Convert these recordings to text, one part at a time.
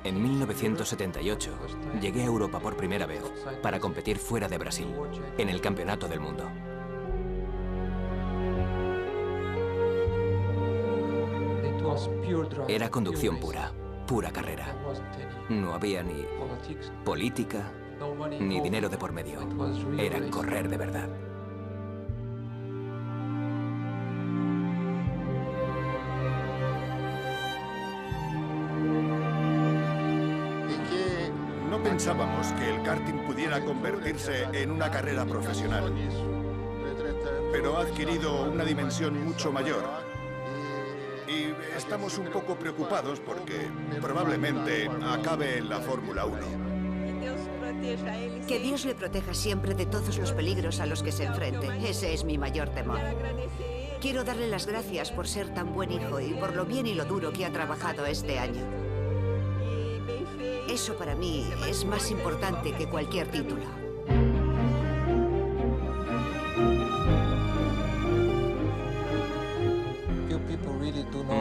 En 1978 llegué a Europa por primera vez para competir fuera de Brasil, en el Campeonato del Mundo. Era conducción pura, pura carrera. No había ni política, ni dinero de por medio. Era correr de verdad. No pensábamos que el karting pudiera convertirse en una carrera profesional, pero ha adquirido una dimensión mucho mayor. Y estamos un poco preocupados porque probablemente acabe en la Fórmula 1. Que Dios le proteja siempre de todos los peligros a los que se enfrente. Ese es mi mayor temor. Quiero darle las gracias por ser tan buen hijo y por lo bien y lo duro que ha trabajado este año. Eso para mí es más importante que cualquier título.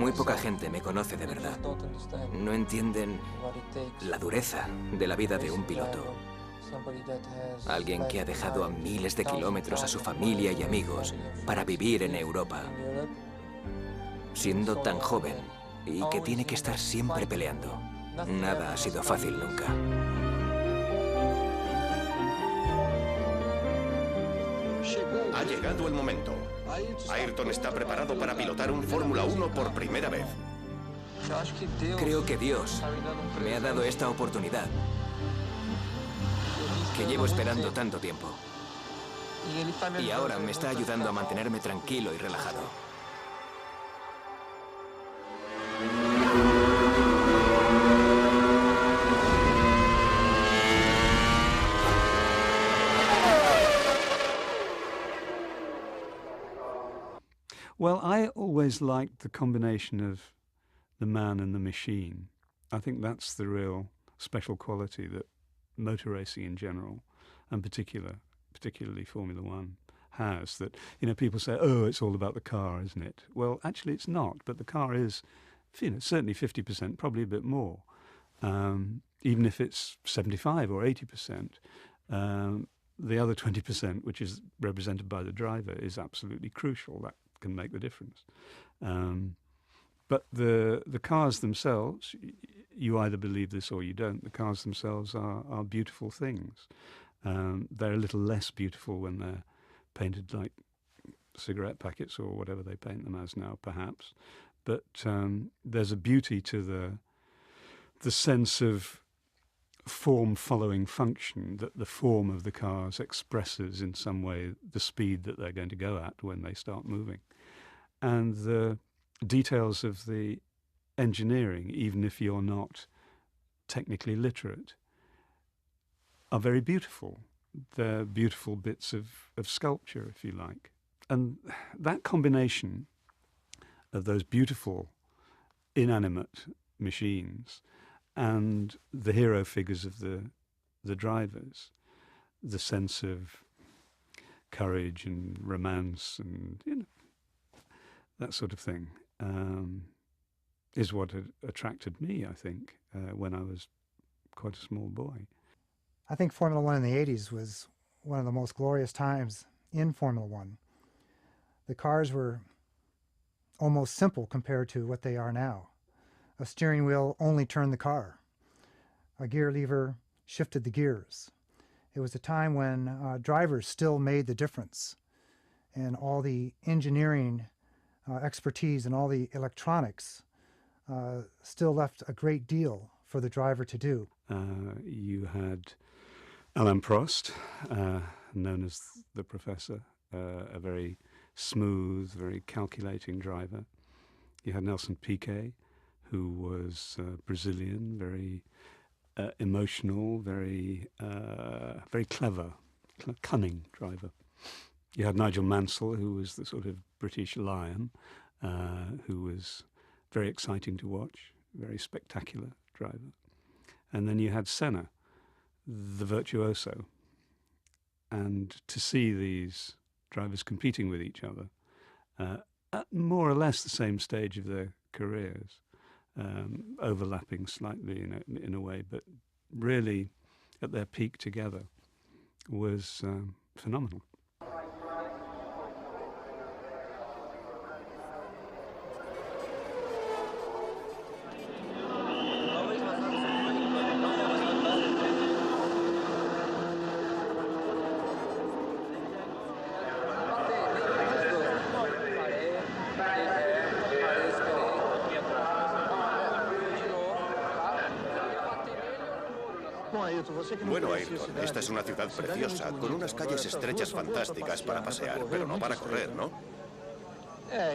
Muy poca gente me conoce de verdad. No entienden la dureza de la vida de un piloto. Alguien que ha dejado a miles de kilómetros a su familia y amigos para vivir en Europa, siendo tan joven y que tiene que estar siempre peleando. Nada ha sido fácil nunca. Ha llegado el momento. Ayrton está preparado para pilotar un Fórmula 1 por primera vez. Creo que Dios me ha dado esta oportunidad que llevo esperando tanto tiempo. Y ahora me está ayudando a mantenerme tranquilo y relajado. Well, I always liked the combination of the man and the machine. I think that's the real special quality that motor racing in general, and particularly Formula One, has. That, you know, people say, oh, it's all about the car, isn't it? Well, actually it's not, but the car is, you know, certainly 50%, probably a bit more. Even if it's 75 or 80%, the other 20%, which is represented by the driver, is absolutely crucial. That can make the difference. But the cars themselves, you either believe this or you don't, the cars themselves are beautiful things. They're a little less beautiful when they're painted like cigarette packets or whatever they paint them as now, perhaps. But there's a beauty to the sense of form following function, that the form of the cars expresses in some way the speed that they're going to go at when they start moving. And the details of the engineering, even if you're not technically literate, are very beautiful. They're beautiful bits of sculpture, if you like. And that combination of those beautiful inanimate machines and the hero figures of the drivers, the sense of courage and romance and, you know, that sort of thing, is what attracted me, I think, when I was quite a small boy. I think Formula One in the 80s was one of the most glorious times in Formula One. The cars were almost simple compared to what they are now. A steering wheel only turned the car. A gear lever shifted the gears. It was a time when drivers still made the difference, and all the engineering expertise and all the electronics still left a great deal for the driver to do. You had Alain Prost, known as the Professor, a very smooth, very calculating driver. You had Nelson Piquet, who was Brazilian, very emotional, very clever, cunning driver. You had Nigel Mansell, who was the sort of British lion, who was very exciting to watch, very spectacular driver. And then you had Senna, the virtuoso. And to see these drivers competing with each other at more or less the same stage of their careers overlapping slightly in a way, but really at their peak together was phenomenal. Bueno, Ayrton, esta es una ciudad preciosa, con unas calles estrechas fantásticas para pasear, pero no para correr, ¿no?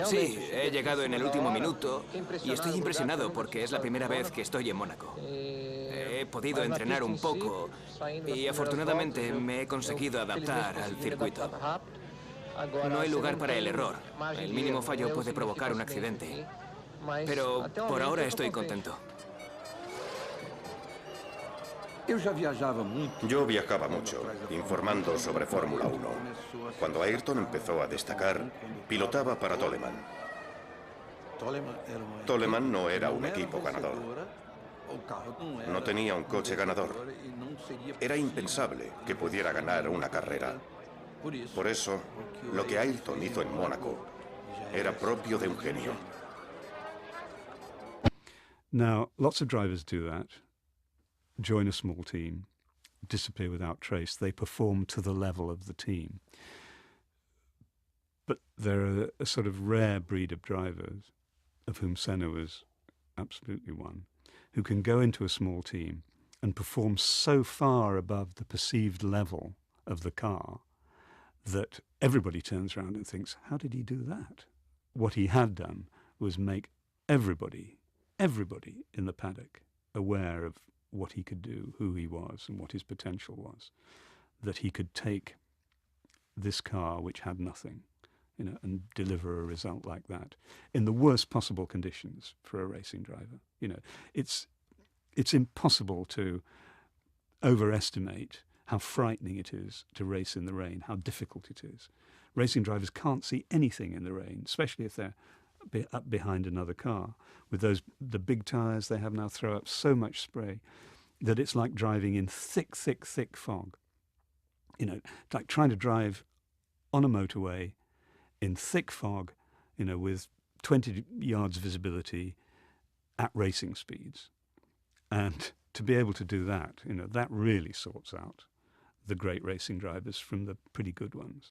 Sí, he llegado en el último minuto y estoy impresionado porque es la primera vez que estoy en Mónaco. He podido entrenar un poco y afortunadamente me he conseguido adaptar al circuito. No hay lugar para el error. El mínimo fallo puede provocar un accidente. Pero por ahora estoy contento. Yo viajaba mucho, informando sobre Fórmula 1. Cuando Ayrton empezó a destacar, pilotaba para Toleman. Toleman no era un equipo ganador. No tenía un coche ganador. Era impensable que pudiera ganar una carrera. Por eso, lo que Ayrton hizo en Mónaco era propio de un genio. Now, lots of drivers do that. Join a small team, disappear without trace. They perform to the level of the team. But there are a sort of rare breed of drivers, of whom Senna was absolutely one, who can go into a small team and perform so far above the perceived level of the car that everybody turns around and thinks, how did he do that? What he had done was make everybody in the paddock aware of what he could do, who he was, and what his potential was. That he could take this car, which had nothing, and deliver a result like that in the worst possible conditions for a racing driver. It's impossible to overestimate how frightening it is to race in the rain, how difficult it is. Racing drivers can't see anything in the rain, especially if they're up behind another car. With the big tyres they have now throw up so much spray that it's like driving in thick fog. Like trying to drive on a motorway in thick fog, with 20 yards visibility at racing speeds. And to be able to do that, that really sorts out the great racing drivers from the pretty good ones.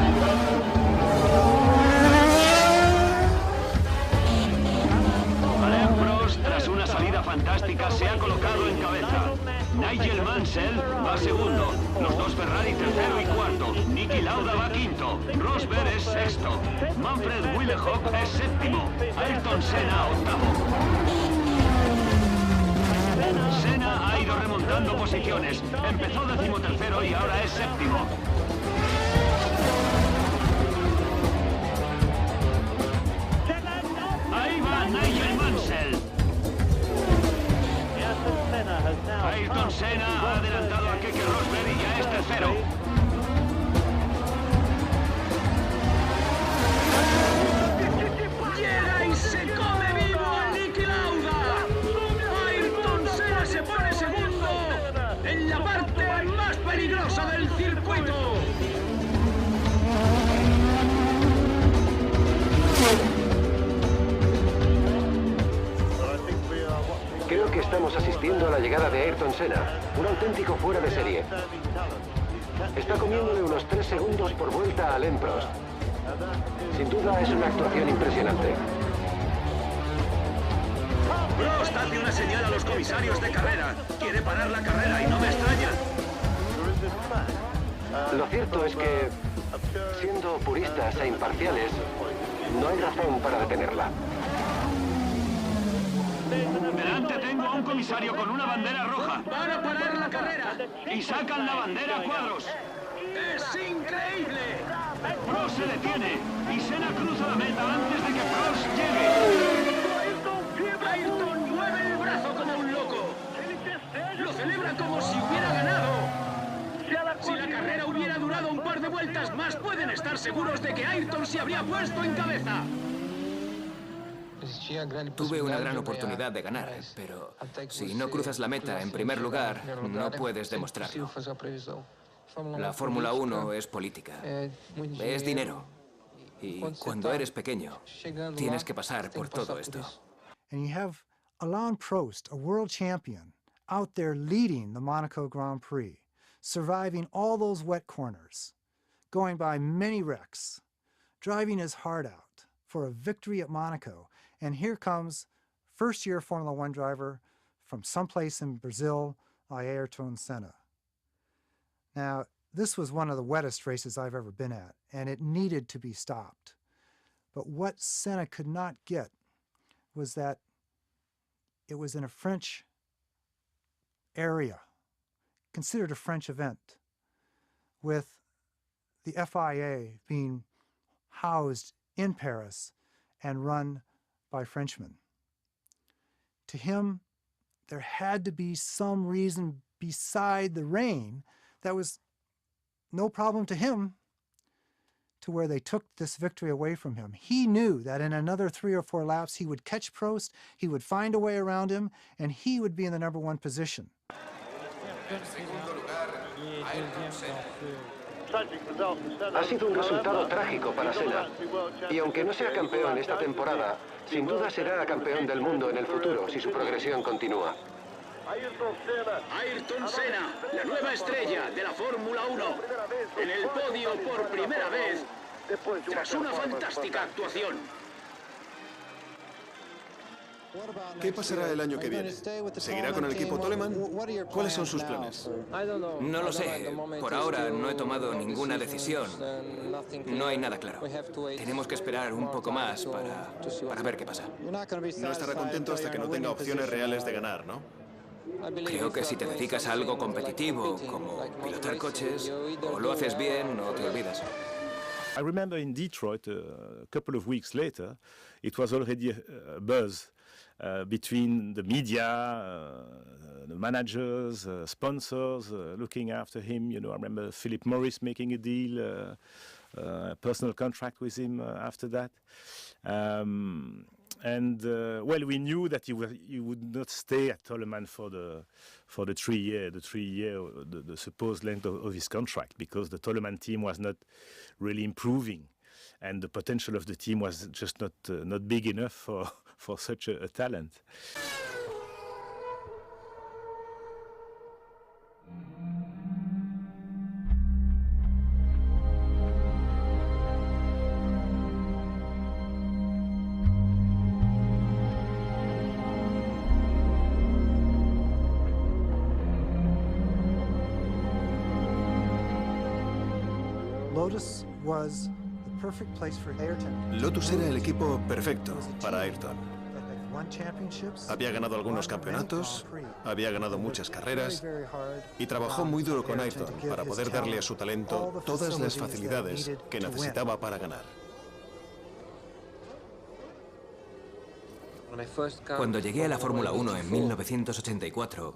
Tras una salida fantástica, se ha colocado en cabeza. Nigel Mansell va segundo. Los dos Ferrari tercero y cuarto. Niki Lauda va quinto. Rosberg es sexto. Manfred Willehock es séptimo. Ayrton Senna octavo. Senna ha ido remontando posiciones. Empezó decimotercero y ahora es séptimo. Ahí va Nigel Mansell. Ayrton Senna ha adelantado a Keke Rosberg y ya es tercero. Llega y se come vivo a Niki Lauda. Ayrton Senna se pone segundo en la parte más peligrosa del circuito. Creo que estamos asistiendo a la llegada de Ayrton Senna, un auténtico fuera de serie. Está comiéndole unos 3 segundos por vuelta a Alain Prost. Sin duda es una actuación impresionante. Prost hace una señal a los comisarios de carrera. Quiere parar la carrera y no me extraña. Lo cierto es que, siendo puristas e imparciales, no hay razón para detenerla. Delante tengo a un comisario con una bandera roja. ¡Van a parar la carrera! Y sacan la bandera a cuadros. ¡Es increíble! Prost se detiene y Senna cruza la meta antes de que Prost llegue. Ayrton mueve el brazo como un loco. Lo celebra como si hubiera ganado. Si la carrera hubiera durado un par de vueltas más, pueden estar seguros de que Ayrton se habría puesto en cabeza. Tuve una gran oportunidad de ganar, pero si no cruzas la meta en primer lugar, no puedes demostrarlo. La Fórmula 1 es política, es dinero. Y cuando eres pequeño, tienes que pasar por todo esto. And you have Alain Prost, a world champion, out there leading the Monaco Grand Prix, surviving all those wet corners, going by many wrecks, driving his heart out for a victory at Monaco. And here comes first-year Formula One driver from someplace in Brazil, Ayrton Senna. Now, this was one of the wettest races I've ever been at, and it needed to be stopped. But what Senna could not get was that it was in a French area, considered a French event, with the FIA being housed in Paris and run by Frenchmen. To him, there had to be some reason beside the rain that was no problem to him, to where they took this victory away from him. He knew that in another 3 or 4 laps, he would catch Prost, he would find a way around him, and he would be in the number 1 position. Ha sido un resultado trágico para Senna. Y aunque no sea campeón esta temporada, sin duda será campeón del mundo en el futuro si su progresión continúa. Ayrton Senna, la nueva estrella de la Fórmula 1, en el podio por primera vez, tras una fantástica actuación. ¿Qué pasará el año que viene? ¿Seguirá con el equipo Toleman? ¿Cuáles son sus planes? No lo sé. Por ahora no he tomado ninguna decisión. No hay nada claro. Tenemos que esperar un poco más para ver qué pasa. No estará contento hasta que no tenga opciones reales de ganar, ¿no? Creo que si te dedicas a algo competitivo, como pilotar coches, o lo haces bien o te olvidas. I remember in Detroit, a couple of weeks later, it was already a buzz between the media, the managers, sponsors looking after him. You know, I remember Philip Morris making a deal, a personal contract with him after that. Well, we knew that he would not stay at Toleman for the 3 year, the supposed length of his contract, because the Toleman team was not really improving, and the potential of the team was just not big enough for such a talent. Lotus was the perfect place for Ayrton. Lotus era el equipo perfecto para Ayrton. That had won championships, Había ganado algunos campeonatos, había ganado muchas carreras y trabajó muy duro con Ayrton para poder darle a su talento todas las facilidades que necesitaba para ganar. Cuando llegué a la Fórmula 1 en 1984,